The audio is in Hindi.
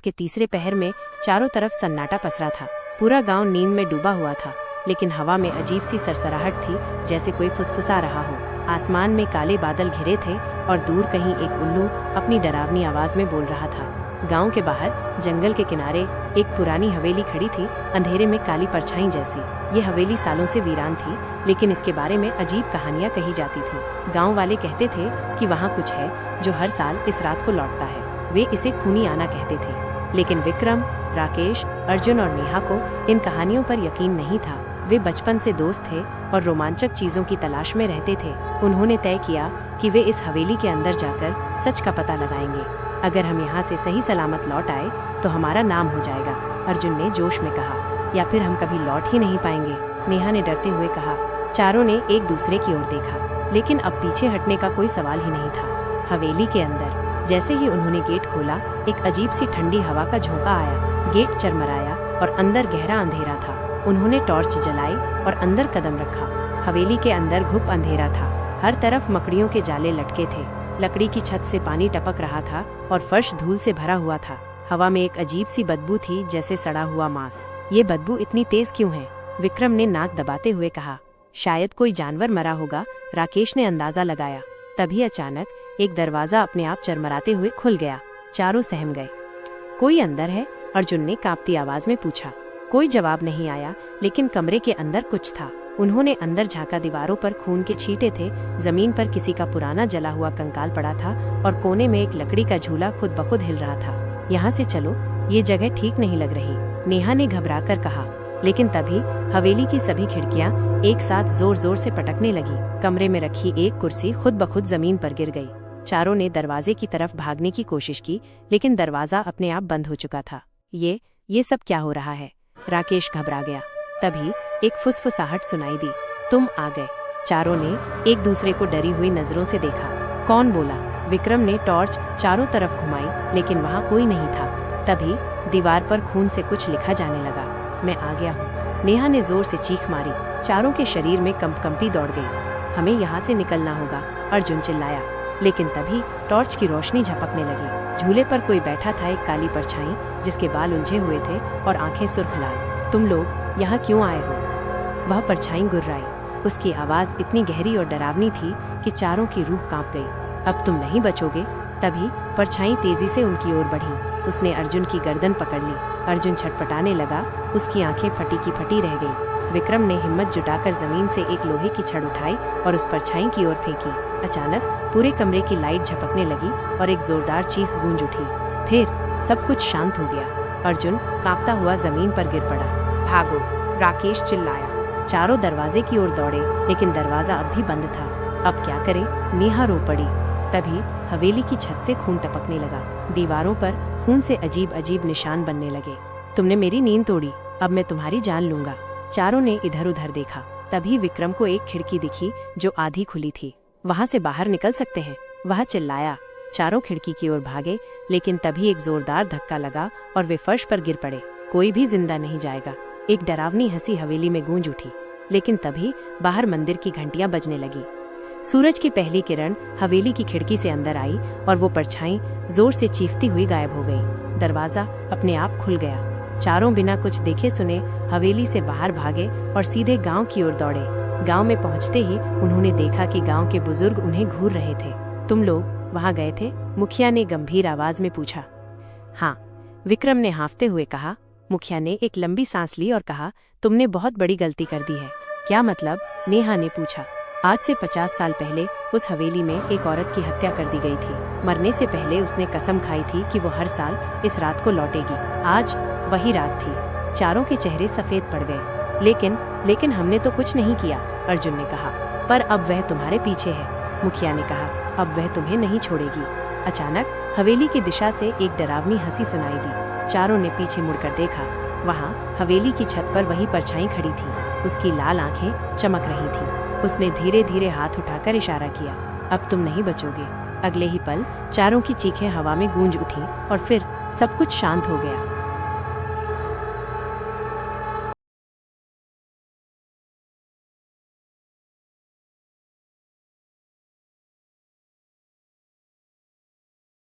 रात के तीसरे पहर में चारों तरफ सन्नाटा पसरा था। पूरा गांव नींद में डूबा हुआ था, लेकिन हवा में अजीब सी सरसराहट थी, जैसे कोई फुसफुसा रहा हो। आसमान में काले बादल घिरे थे और दूर कहीं एक उल्लू अपनी डरावनी आवाज में बोल रहा था। गांव के बाहर जंगल के किनारे एक पुरानी हवेली खड़ी थी, अंधेरे में काली परछाई जैसी। ये हवेली सालों से वीरान थी, लेकिन इसके बारे में अजीब कहानियां कही जाती थी। गांव वाले कहते थे कि वहाँ कुछ है जो हर साल इस रात को लौटता है। वे इसे खूनी आना कहते थे, लेकिन विक्रम, राकेश, अर्जुन और नेहा को इन कहानियों पर यकीन नहीं था। वे बचपन से दोस्त थे और रोमांचक चीजों की तलाश में रहते थे। उन्होंने तय किया कि वे इस हवेली के अंदर जाकर सच का पता लगाएंगे। अगर हम यहाँ से सही सलामत लौट आए तो हमारा नाम हो जाएगा, अर्जुन ने जोश में कहा। या फिर हम कभी लौट ही नहीं पाएंगे, नेहा ने डरते हुए कहा। चारों ने एक दूसरे की ओर देखा, लेकिन अब पीछे हटने का कोई सवाल ही नहीं था। हवेली के अंदर जैसे ही उन्होंने गेट खोला, एक अजीब सी ठंडी हवा का झोंका आया। गेट चरमराया और अंदर गहरा अंधेरा था। उन्होंने टॉर्च जलाई और अंदर कदम रखा। हवेली के अंदर घुप अंधेरा था। हर तरफ मकड़ियों के जाले लटके थे। लकड़ी की छत से पानी टपक रहा था और फर्श धूल से भरा हुआ था। हवा में एक अजीब सी बदबू थी, जैसे सड़ा हुआ मांस। ये बदबू इतनी तेज क्यों है? विक्रम ने नाक दबाते हुए कहा। शायद कोई जानवर मरा होगा, राकेश ने अंदाजा लगाया। तभी अचानक एक दरवाजा अपने आप चरमराते हुए खुल गया। चारों सहम गए। कोई अंदर है? अर्जुन ने कांपती आवाज में पूछा। कोई जवाब नहीं आया, लेकिन कमरे के अंदर कुछ था। उन्होंने अंदर झांका। दीवारों पर खून के छींटे थे, जमीन पर किसी का पुराना जला हुआ कंकाल पड़ा था और कोने में एक लकड़ी का झूला खुद ब खुद हिल रहा था। यहाँ से चलो, ये जगह ठीक नहीं लग रही, नेहा ने घबराकर कहा। लेकिन तभी हवेली की सभी खिड़कियां एक साथ जोर जोर से पटकने लगी। कमरे में रखी एक कुर्सी खुद ब खुद जमीन पर गिर गई। चारों ने दरवाजे की तरफ भागने की कोशिश की, लेकिन दरवाजा अपने आप बंद हो चुका था। ये सब क्या हो रहा है? राकेश घबरा गया। तभी एक फुसफुसाहट सुनाई दी। तुम आ गए। चारों ने एक दूसरे को डरी हुई नजरों से देखा। कौन बोला? विक्रम ने टॉर्च चारों तरफ घुमाई, लेकिन वहाँ कोई नहीं था। तभी दीवार पर खून से कुछ लिखा जाने लगा। मैं आ गया हूँ, नेहा ने जोर से चीख मारी। चारों के शरीर में कंपकंपी दौड़ गई। हमें यहाँ से निकलना होगा, अर्जुन चिल्लाया। लेकिन तभी टॉर्च की रोशनी झपकने लगी। झूले पर कोई बैठा था, एक काली परछाई जिसके बाल उलझे हुए थे और आंखें सुर्ख लाल। तुम लोग यहाँ क्यों आए हो? वह परछाई गुर्राई। उसकी आवाज इतनी गहरी और डरावनी थी कि चारों की रूह कांप गई। अब तुम नहीं बचोगे। तभी परछाई तेजी से उनकी ओर बढ़ी। उसने अर्जुन की गर्दन पकड़ ली। अर्जुन छटपटाने लगा। उसकी आंखें फटी की फटी रह गई। विक्रम ने हिम्मत जुटाकर जमीन से एक लोहे की छड़ उठाई और उस परछाई की ओर फेंकी। अचानक पूरे कमरे की लाइट झपकने लगी और एक जोरदार चीख गूंज उठी। फिर सब कुछ शांत हो गया। अर्जुन कांपता हुआ जमीन पर गिर पड़ा। भागो, राकेश चिल्लाया। चारों दरवाजे की ओर दौड़े, लेकिन दरवाजा अब भी बंद था। अब क्या करें? नेहा रो पड़ी। तभी हवेली की छत से खून टपकने लगा। दीवारों पर खून से अजीब अजीब निशान बनने लगे। तुमने मेरी नींद तोड़ी, अब मैं तुम्हारी जान लूंगा। चारों ने इधर उधर देखा। तभी विक्रम को एक खिड़की दिखी जो आधी खुली थी। वहां से बाहर निकल सकते हैं, वह चिल्लाया। चारों खिड़की की ओर भागे, लेकिन तभी एक जोरदार धक्का लगा और वे फर्श पर गिर पड़े। कोई भी जिंदा नहीं जाएगा। एक डरावनी हंसी हवेली में गूंज उठी। लेकिन तभी बाहर मंदिर की घंटियां बजने लगी। सूरज की पहली किरण हवेली की खिड़की से अंदर आई और वो परछाई जोर से चीखती हुई गायब हो गई। दरवाजा अपने आप खुल गया। चारों बिना कुछ देखे सुने हवेली से बाहर भागे और सीधे गांव की ओर दौड़े। गांव में पहुंचते ही उन्होंने देखा कि गांव के बुजुर्ग उन्हें घूर रहे थे। तुम लोग वहां गए थे? मुखिया ने गंभीर आवाज में पूछा। हाँ, विक्रम ने हाँफते हुए कहा। मुखिया ने एक लंबी सांस ली और कहा, तुमने बहुत बड़ी गलती कर दी है। क्या मतलब? नेहा ने पूछा। आज से 50 साल पहले उस हवेली में एक औरत की हत्या कर दी गई थी। मरने से पहले उसने कसम खाई थी कि वो हर साल इस रात को लौटेगी। आज वही रात थी। चारों के चेहरे सफेद पड़ गए। लेकिन हमने तो कुछ नहीं किया, अर्जुन ने कहा। पर अब वह तुम्हारे पीछे है, मुखिया ने कहा। अब वह तुम्हें नहीं छोड़ेगी। अचानक हवेली की दिशा से एक डरावनी हंसी सुनाई दी। चारों ने पीछे मुड़कर देखा। वहाँ हवेली की छत पर वही परछाई खड़ी थी। उसकी लाल आंखें चमक रही थी। उसने धीरे धीरे हाथ उठाकर इशारा किया। अब तुम नहीं बचोगे। अगले ही पल चारों की चीखें हवा में गूंज उठी और फिर सब कुछ शांत हो गया।